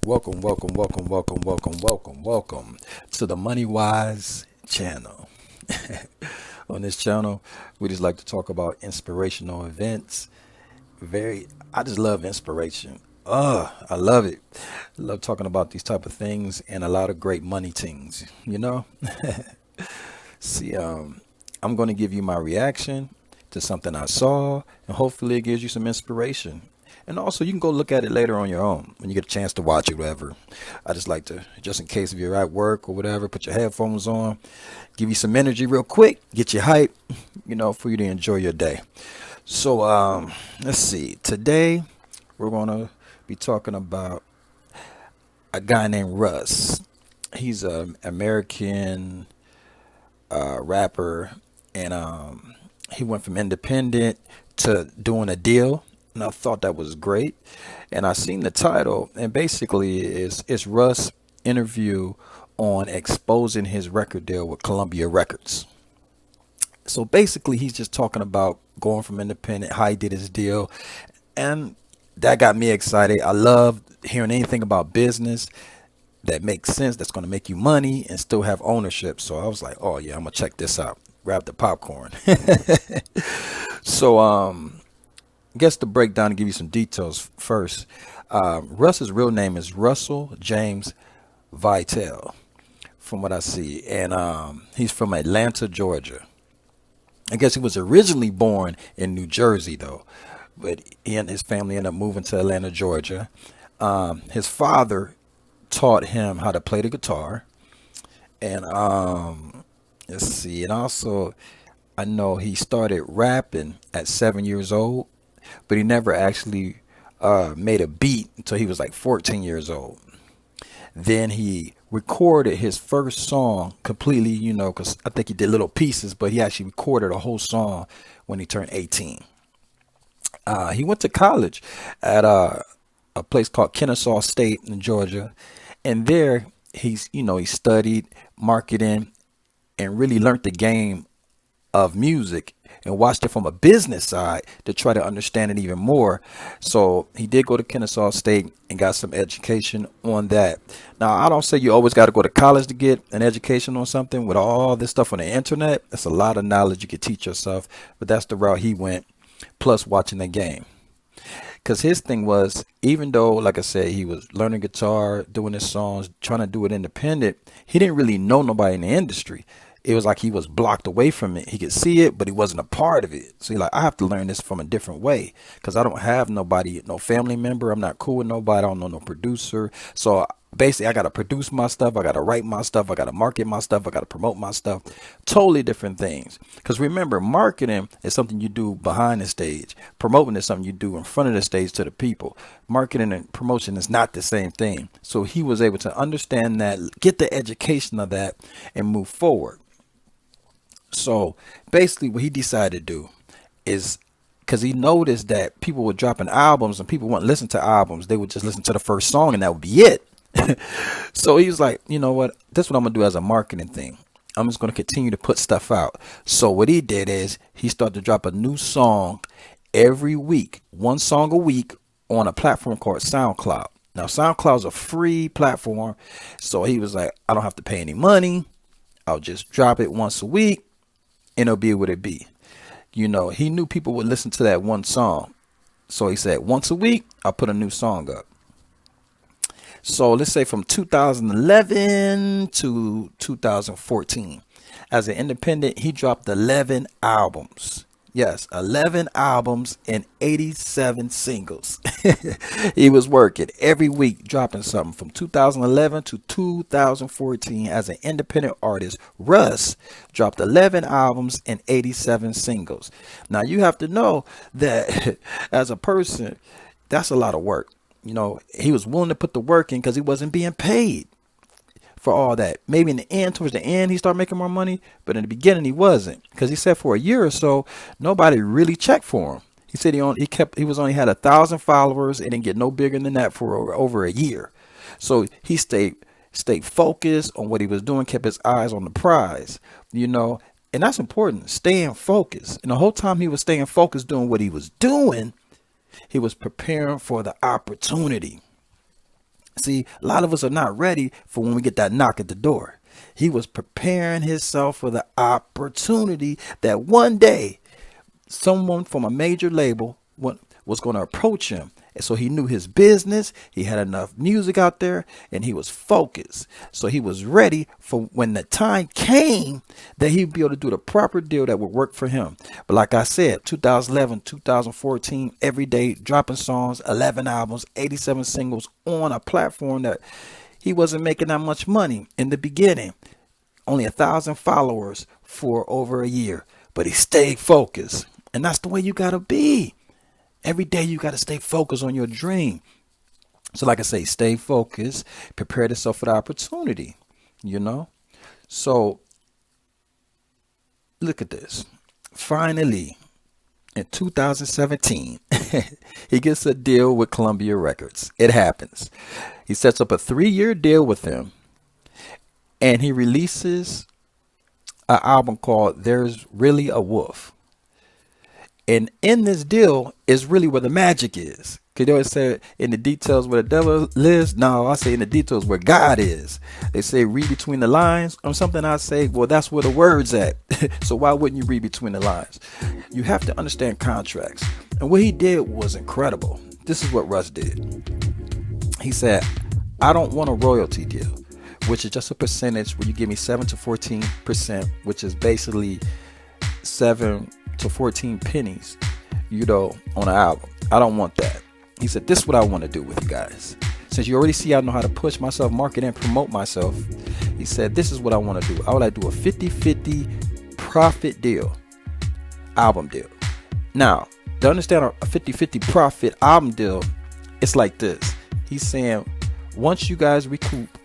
Welcome to the MoneyWise Channel. On this channel, we just like to talk about inspirational events. I just love inspiration. I love it. I love talking about these type of things and a lot of great money things, you know? See, I'm going to give you my reaction to something I saw, and hopefully it gives you some inspiration. And also, you can go look at it later on your own when you get a chance to watch it, whatever. I just like to, just in case if you're at work or whatever, put your headphones on, give you some energy real quick, get you hype, for you to enjoy your day. So, let's see. Today, we're going to be talking about a guy named Russ. He's an American rapper, and he went from independent to doing a deal. And I thought that was great. And I seen the title, and basically it's Russ interview on exposing his record deal with Columbia Records. So basically he's just talking about going from independent, how he did his deal. And that got me excited. I love hearing anything about business that makes sense, that's going to make you money and still have ownership. So I was like, oh yeah, I'm gonna check this out. Grab the popcorn. So I guess to break down and give you some details first, Russ's real name is Russell James Vitale, from what I see, and he's from Atlanta, Georgia. I guess he was originally born in New Jersey, though, but he and his family ended up moving to Atlanta, Georgia. His father taught him how to play the guitar, and let's see, and also I know he started rapping at 7 years old, but he never actually made a beat until he was like 14 years old. Then he recorded his first song completely, because I think he did little pieces, but he actually recorded a whole song when he turned 18. He went to college at a place called Kennesaw State in Georgia, and there he studied marketing and really learned the game of music and watched it from a business side to try to understand it even more. So he did go to Kennesaw State and got some education on that. Now, I don't say you always got to go to college to get an education on something. With all this stuff on the internet, that's a lot of knowledge you could teach yourself, but that's the route he went, plus watching the game. Because his thing was, even though, like I said, he was learning guitar, doing his songs, trying to do it independent, he didn't really know nobody in the industry. It was like he was blocked away from it. He could see it, but he wasn't a part of it. So he's like, I have to learn this from a different way, because I don't have nobody, no family member. I'm not cool with nobody. I don't know no producer. So basically, I got to produce my stuff. I got to write my stuff. I got to market my stuff. I got to promote my stuff. Totally different things. Because remember, marketing is something you do behind the stage. Promoting is something you do in front of the stage to the people. Marketing and promotion is not the same thing. So he was able to understand that, get the education of that, and move forward. So basically what he decided to do is, because he noticed that people were dropping albums and people wouldn't listen to albums. They would just listen to the first song and that would be it. So he was like, you know what? This is what I'm going to do as a marketing thing. I'm just going to continue to put stuff out. So what he did is he started to drop a new song every week, one song a week on a platform called SoundCloud. Now, SoundCloud is a free platform. So he was like, I don't have to pay any money. I'll just drop it once a week. And it'll be what it be. He knew people would listen to that one song. So he said, once a week, I'll put a new song up. So let's say from 2011 to 2014, as an independent, he dropped 11 albums. Yes, 11 albums and 87 singles. He was working every week, dropping something from 2011 to 2014 as an independent artist. Russ dropped 11 albums and 87 singles. Now, you have to know that as a person, that's a lot of work. He was willing to put the work in because he wasn't being paid for all that. Maybe in the end, towards the end, he started making more money, but in the beginning he wasn't, because he said for a year or so nobody really checked for him. He said he only had 1,000 followers and didn't get no bigger than that for over a year. So he stayed focused on what he was doing, kept his eyes on the prize, and that's important, staying focused. And the whole time he was staying focused doing what he was doing, he was preparing for the opportunity. See, a lot of us are not ready for when we get that knock at the door. He was preparing himself for the opportunity that one day someone from a major label was going to approach him. And so he knew his business, he had enough music out there, and he was focused. So he was ready for when the time came that he'd be able to do the proper deal that would work for him. But like I said, 2011, 2014, every day dropping songs, 11 albums, 87 singles on a platform that he wasn't making that much money in the beginning. Only 1,000 followers for over a year, but he stayed focused. And that's the way you got to be. Every day you got to stay focused on your dream. So like I say, stay focused, prepare yourself for the opportunity, So look at this. Finally, in 2017, he gets a deal with Columbia Records. It happens. He sets up a 3-year deal with them, and he releases an album called There's Really a Wolf. And in this deal is really where the magic is. Because they always say in the details where the devil lives. No, I say in the details where God is. They say read between the lines or something. I say, well, that's where the word's at. So why wouldn't you read between the lines? You have to understand contracts. And what he did was incredible. This is what Russ did. He said, I don't want a royalty deal, which is just a percentage where you give me 7 to 14%, which is basically 7 to 14 pennies, on an album. I don't want that. He said, this is what I want to do with you guys. Since you already see I know how to push myself, market, and promote myself, he said, this is what I want to do. I would like to do a 50-50 profit deal, album deal. Now, to understand a 50-50 profit album deal, it's like this. He's saying, once you guys recoup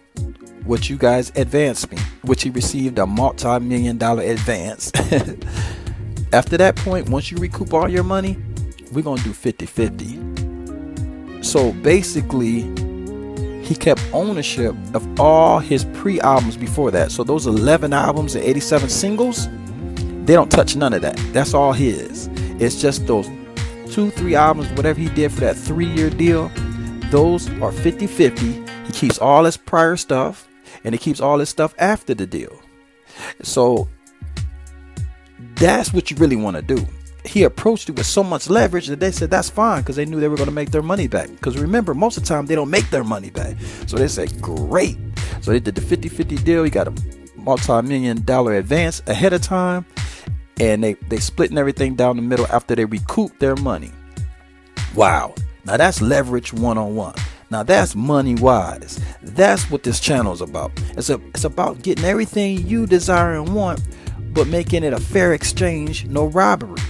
what you guys advanced me, which he received a multi-million-dollar advance, after that point, once you recoup all your money, we're going to do 50-50. So basically, he kept ownership of all his pre-albums before that. So those 11 albums and 87 singles, they don't touch none of that. That's all his. It's just those 2-3 albums, whatever he did for that 3-year deal, those are 50-50. He keeps all his prior stuff, and he keeps all his stuff after the deal. So that's what you really want to do. He approached it with so much leverage that they said that's fine because they knew they were going to make their money back. Because remember, most of the time they don't make their money back. So they said, great. So they did the 50-50 deal. He got a multi-million-dollar advance ahead of time. And they splitting everything down the middle after they recouped their money. Wow. Now that's leverage one-on-one. Now that's MoneyWise. That's what this channel is about. It's about getting everything you desire and want, but making it a fair exchange, no robbery,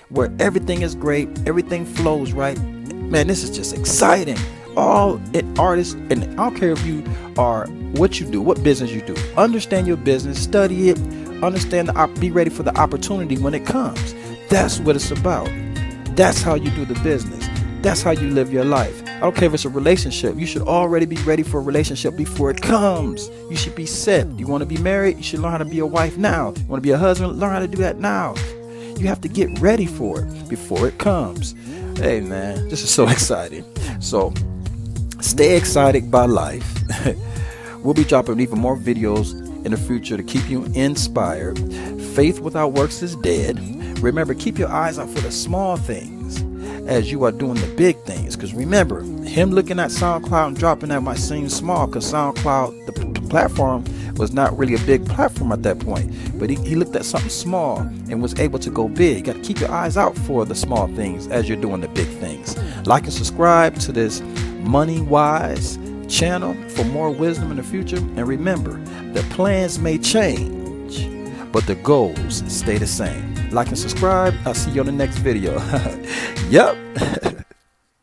where everything is great, everything flows right. Man, this is just exciting. All artists, and I don't care if you are what you do, what business you do. Understand your business, study it, understand be ready for the opportunity when it comes. That's what it's about. That's how you do the business. That's how you live your life. I don't care if it's a relationship. You should already be ready for a relationship before it comes. You should be set. You want to be married? You should learn how to be a wife now. You want to be a husband? Learn how to do that now. You have to get ready for it before it comes. Hey, man, this is so exciting. So stay excited by life. We'll be dropping even more videos in the future to keep you inspired. Faith without works is dead. Remember, keep your eyes out for the small things as you are doing the big things. Because remember, him looking at SoundCloud and dropping that might seem small because SoundCloud, the platform, was not really a big platform at that point. But he looked at something small and was able to go big. You got to keep your eyes out for the small things as you're doing the big things. Like and subscribe to this MoneyWise channel for more wisdom in the future. And remember, the plans may change, but the goals stay the same. Like and subscribe. I'll see you on the next video. Yep.